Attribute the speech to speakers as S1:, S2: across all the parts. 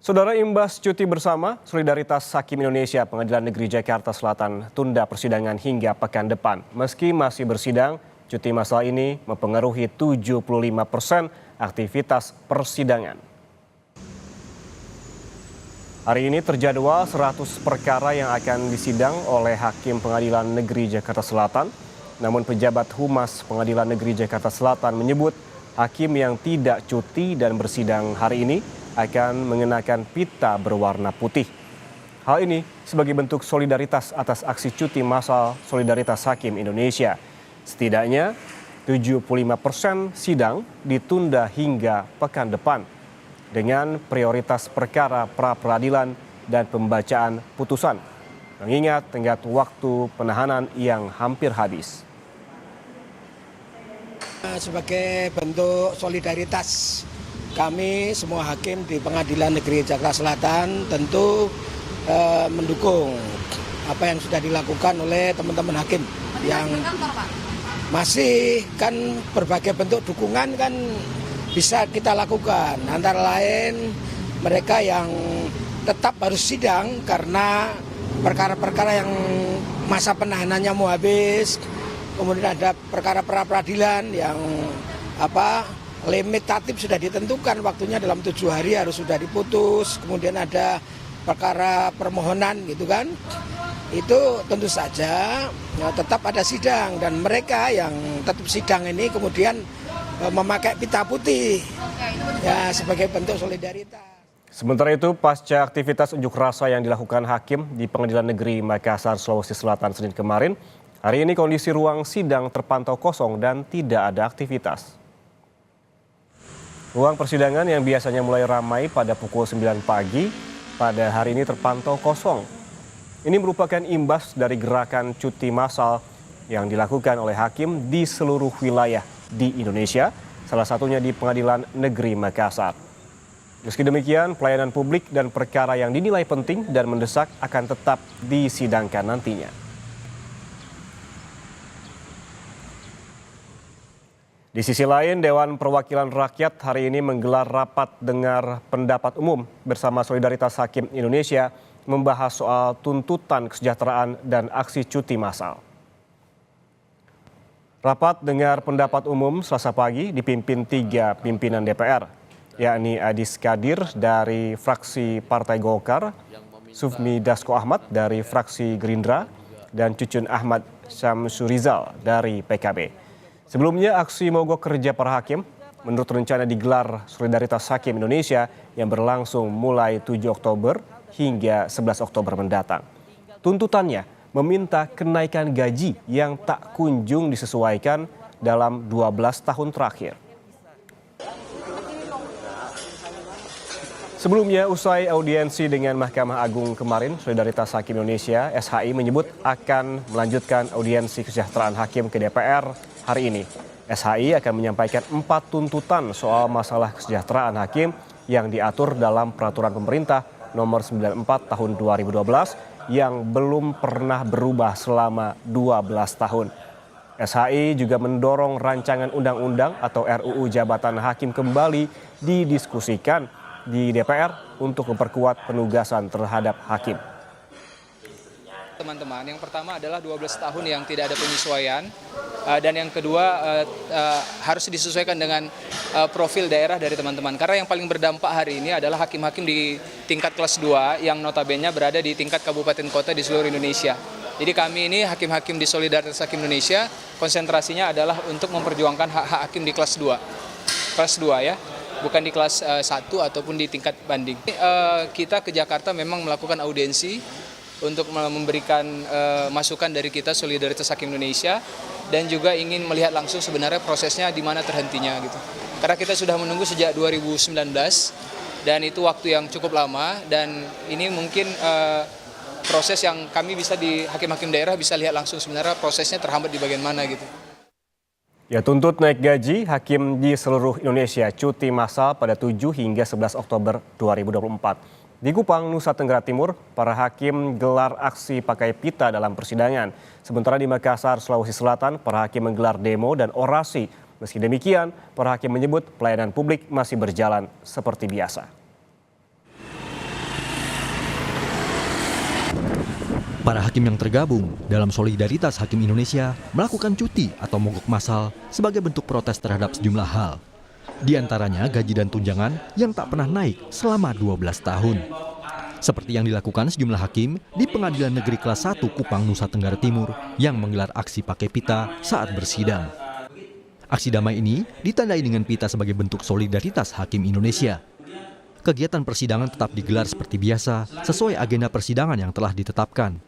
S1: Saudara, imbas cuti bersama, Solidaritas Hakim Indonesia Pengadilan Negeri Jakarta Selatan tunda persidangan hingga pekan depan. Meski masih bersidang, cuti masal ini mempengaruhi 75% aktivitas persidangan. Hari ini terjadwal 100 perkara yang akan disidang oleh Hakim Pengadilan Negeri Jakarta Selatan. Namun pejabat Humas Pengadilan Negeri Jakarta Selatan menyebut hakim yang tidak cuti dan bersidang hari ini akan mengenakan pita berwarna putih. Hal ini sebagai bentuk solidaritas atas aksi cuti massal Solidaritas Hakim Indonesia. Setidaknya 75% sidang ditunda hingga pekan depan dengan prioritas perkara pra-peradilan dan pembacaan putusan, mengingat tenggat waktu penahanan yang hampir habis.
S2: Sebagai bentuk solidaritas kami semua hakim di Pengadilan Negeri Jakarta Selatan tentu mendukung apa yang sudah dilakukan oleh teman-teman hakim yang masih kan berbagai bentuk dukungan kan bisa kita lakukan, antara lain mereka yang tetap harus sidang karena perkara-perkara yang masa penahanannya mau habis, kemudian ada perkara pra-peradilan yang limitatif sudah ditentukan waktunya dalam 7 hari harus sudah diputus, kemudian ada perkara permohonan gitu kan, itu tentu saja tetap ada sidang dan mereka yang tetap sidang ini kemudian memakai pita putih ya sebagai bentuk solidaritas.
S1: Sementara itu, pasca aktivitas unjuk rasa yang dilakukan hakim di Pengadilan Negeri Makassar, Sulawesi Selatan Senin kemarin, hari ini kondisi ruang sidang terpantau kosong dan tidak ada aktivitas. Ruang persidangan yang biasanya mulai ramai pada pukul 9 pagi, pada hari ini terpantau kosong. Ini merupakan imbas dari gerakan cuti massal yang dilakukan oleh hakim di seluruh wilayah di Indonesia, salah satunya di Pengadilan Negeri Makassar. Meski demikian, pelayanan publik dan perkara yang dinilai penting dan mendesak akan tetap disidangkan nantinya. Di sisi lain, Dewan Perwakilan Rakyat hari ini menggelar rapat dengar pendapat umum bersama Solidaritas Hakim Indonesia membahas soal tuntutan kesejahteraan dan aksi cuti massal. Rapat dengar pendapat umum Selasa pagi dipimpin 3 pimpinan DPR, yakni Adis Kadir dari fraksi Partai Golkar, Sufmi Dasko Ahmad dari fraksi Gerindra, dan Cucun Ahmad Syamsurizal dari PKB. Sebelumnya, aksi mogok kerja para hakim menurut rencana digelar Solidaritas Hakim Indonesia yang berlangsung mulai 7 Oktober hingga 11 Oktober mendatang. Tuntutannya meminta kenaikan gaji yang tak kunjung disesuaikan dalam 12 tahun terakhir. Sebelumnya, usai audiensi dengan Mahkamah Agung kemarin, Solidaritas Hakim Indonesia (SHI) menyebut akan melanjutkan audiensi kesejahteraan hakim ke DPR hari ini. SHI akan menyampaikan 4 tuntutan soal masalah kesejahteraan hakim yang diatur dalam Peraturan Pemerintah Nomor 94 Tahun 2012 yang belum pernah berubah selama 12 tahun. SHI juga mendorong rancangan undang-undang atau RUU Jabatan Hakim kembali didiskusikan di DPR untuk memperkuat penugasan terhadap hakim.
S3: Teman-teman, yang pertama adalah 12 tahun yang tidak ada penyesuaian, dan yang kedua harus disesuaikan dengan profil daerah dari teman-teman. Karena yang paling berdampak hari ini adalah hakim-hakim di tingkat kelas 2 yang notabene berada di tingkat kabupaten kota di seluruh Indonesia. Jadi kami ini hakim-hakim di Solidaritas Hakim Indonesia konsentrasinya adalah untuk memperjuangkan hak-hak hakim di kelas 2. Kelas 2 ya, bukan di kelas 1 ataupun di tingkat banding. Kita ke Jakarta memang melakukan audiensi untuk memberikan masukan dari kita Solidaritas Hakim Indonesia dan juga ingin melihat langsung sebenarnya prosesnya di mana terhentinya gitu. Karena kita sudah menunggu sejak 2019 dan itu waktu yang cukup lama dan ini mungkin proses yang kami bisa di hakim-hakim daerah bisa lihat langsung sebenarnya prosesnya terhambat di bagian mana gitu.
S1: Ya, tuntut naik gaji hakim di seluruh Indonesia cuti massal pada 7 hingga 11 Oktober 2024. Di Kupang, Nusa Tenggara Timur, para hakim gelar aksi pakai pita dalam persidangan. Sementara di Makassar, Sulawesi Selatan, para hakim menggelar demo dan orasi. Meski demikian, para hakim menyebut pelayanan publik masih berjalan seperti biasa.
S4: Para hakim yang tergabung dalam Solidaritas Hakim Indonesia melakukan cuti atau mogok massal sebagai bentuk protes terhadap sejumlah hal. Di antaranya gaji dan tunjangan yang tak pernah naik selama 12 tahun. Seperti yang dilakukan sejumlah hakim di Pengadilan Negeri Kelas 1 Kupang, Nusa Tenggara Timur yang menggelar aksi pakai pita saat bersidang. Aksi damai ini ditandai dengan pita sebagai bentuk solidaritas Hakim Indonesia. Kegiatan persidangan tetap digelar seperti biasa sesuai agenda persidangan yang telah ditetapkan.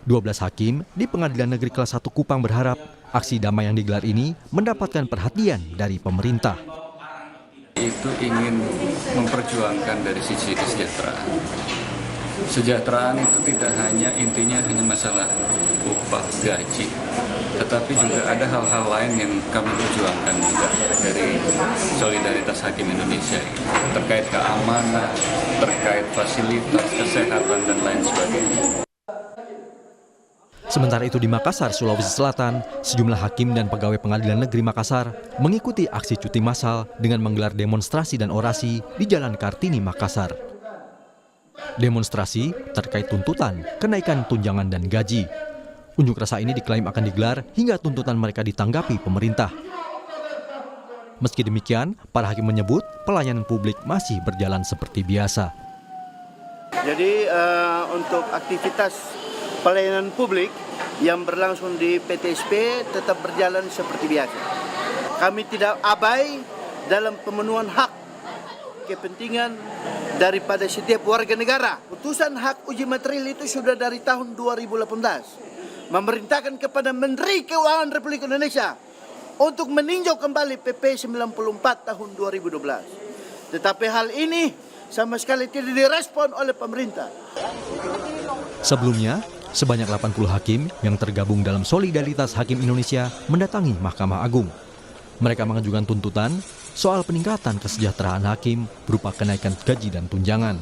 S4: 12 hakim di Pengadilan Negeri Kelas 1 Kupang berharap aksi damai yang digelar ini mendapatkan perhatian dari pemerintah.
S5: Itu ingin memperjuangkan dari sisi kesejahteraan. Kesejahteraan itu tidak hanya intinya hanya masalah upah gaji, tetapi juga ada hal-hal lain yang kami perjuangkan juga dari Solidaritas Hakim Indonesia terkait keamanan, terkait fasilitas kesehatan dan lain sebagainya.
S4: Sementara itu di Makassar, Sulawesi Selatan, sejumlah hakim dan pegawai Pengadilan Negeri Makassar mengikuti aksi cuti massal dengan menggelar demonstrasi dan orasi di Jalan Kartini, Makassar. Demonstrasi terkait tuntutan kenaikan tunjangan dan gaji. Unjuk rasa ini diklaim akan digelar hingga tuntutan mereka ditanggapi pemerintah. Meski demikian, para hakim menyebut pelayanan publik masih berjalan seperti biasa.
S6: Jadi untuk aktivitas pelayanan publik yang berlangsung di PTSP tetap berjalan seperti biasa. Kami tidak abai dalam pemenuhan hak kepentingan daripada setiap warga negara. Putusan hak uji material itu sudah dari tahun 2018. Memerintahkan kepada Menteri Keuangan Republik Indonesia untuk meninjau kembali PP 94 tahun 2012. Tetapi hal ini sama sekali tidak direspon oleh pemerintah.
S4: Sebelumnya, sebanyak 80 hakim yang tergabung dalam Solidaritas Hakim Indonesia mendatangi Mahkamah Agung. Mereka mengajukan tuntutan soal peningkatan kesejahteraan hakim berupa kenaikan gaji dan tunjangan.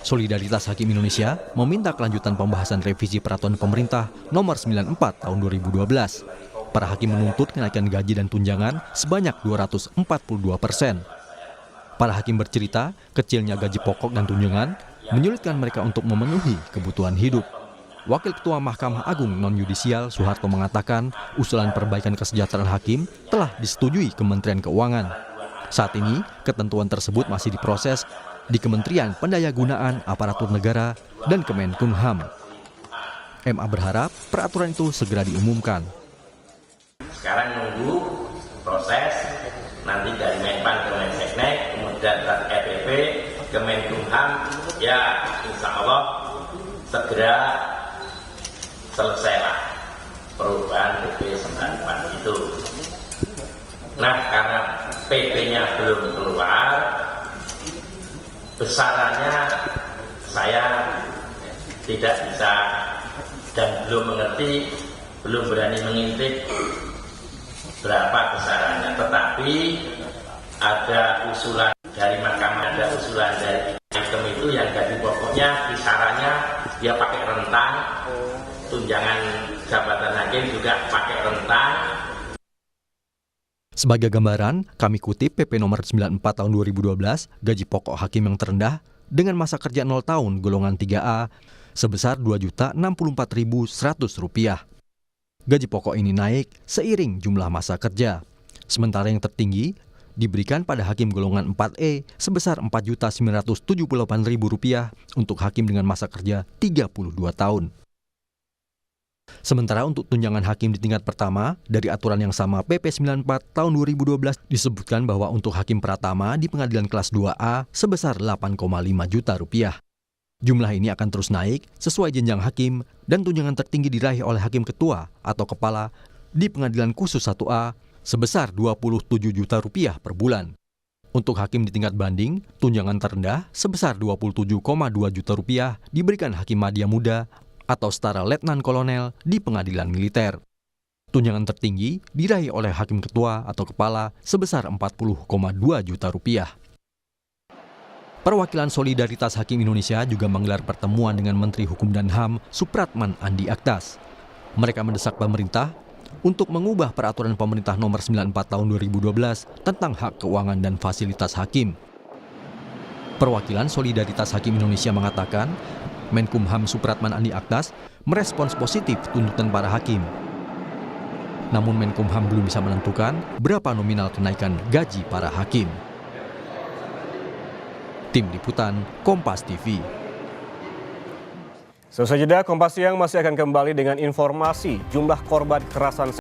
S4: Solidaritas Hakim Indonesia meminta kelanjutan pembahasan revisi peraturan pemerintah nomor 94 tahun 2012. Para hakim menuntut kenaikan gaji dan tunjangan sebanyak 242%. Para hakim bercerita, kecilnya gaji pokok dan tunjangan menyulitkan mereka untuk memenuhi kebutuhan hidup. Wakil Ketua Mahkamah Agung Non-Yudisial Soeharto mengatakan usulan perbaikan kesejahteraan hakim telah disetujui Kementerian Keuangan. Saat ini, ketentuan tersebut masih diproses di Kementerian Pendayagunaan Aparatur Negara dan Kemenkumham. MA berharap peraturan itu segera diumumkan.
S7: Sekarang nunggu proses nanti dari Menpan ke Menseknek, kemudian dari KPP, Kemenkumham, ya insya Allah segera selesailah perubahan PP 94 itu. Nah, karena PP-nya belum keluar, besarannya saya tidak bisa dan belum mengerti, belum berani mengintip berapa besarannya. Tetapi ada usulan dari Mahkamah, ada usulan dari item itu yang gaji pokoknya kisarannya dia pakai rentang, tunjangan jabatan hakim juga pakai rentang.
S4: Sebagai gambaran, kami kutip PP nomor 94 tahun 2012, gaji pokok hakim yang terendah dengan masa kerja 0 tahun golongan 3A sebesar Rp2.064.100. Gaji pokok ini naik seiring jumlah masa kerja. Sementara yang tertinggi diberikan pada hakim golongan 4E sebesar Rp4.978.000 untuk hakim dengan masa kerja 32 tahun. Sementara untuk tunjangan hakim di tingkat pertama, dari aturan yang sama PP 94 tahun 2012 disebutkan bahwa untuk hakim pratama di pengadilan kelas 2A sebesar Rp8,5 juta. Jumlah ini akan terus naik sesuai jenjang hakim dan tunjangan tertinggi diraih oleh hakim ketua atau kepala di pengadilan khusus 1A sebesar Rp27 juta per bulan. Untuk hakim di tingkat banding, tunjangan terendah sebesar Rp27,2 juta diberikan hakim madya muda atau setara letnan kolonel di pengadilan militer. Tunjangan tertinggi diraih oleh hakim ketua atau kepala sebesar Rp40,2 juta. Perwakilan Solidaritas Hakim Indonesia juga menggelar pertemuan dengan Menteri Hukum dan HAM Supratman Andi Aktas. Mereka mendesak pemerintah untuk mengubah peraturan pemerintah nomor 94 tahun 2012 tentang hak keuangan dan fasilitas hakim. Perwakilan Solidaritas Hakim Indonesia mengatakan, Menkumham Supratman Andi Aktas merespons positif tuntutan para hakim. Namun Menkumham belum bisa menentukan berapa nominal kenaikan gaji para hakim. Tim Liputan Kompas TV.
S1: Selesai jeda, Kompas Siang masih akan kembali dengan informasi jumlah korban kekerasan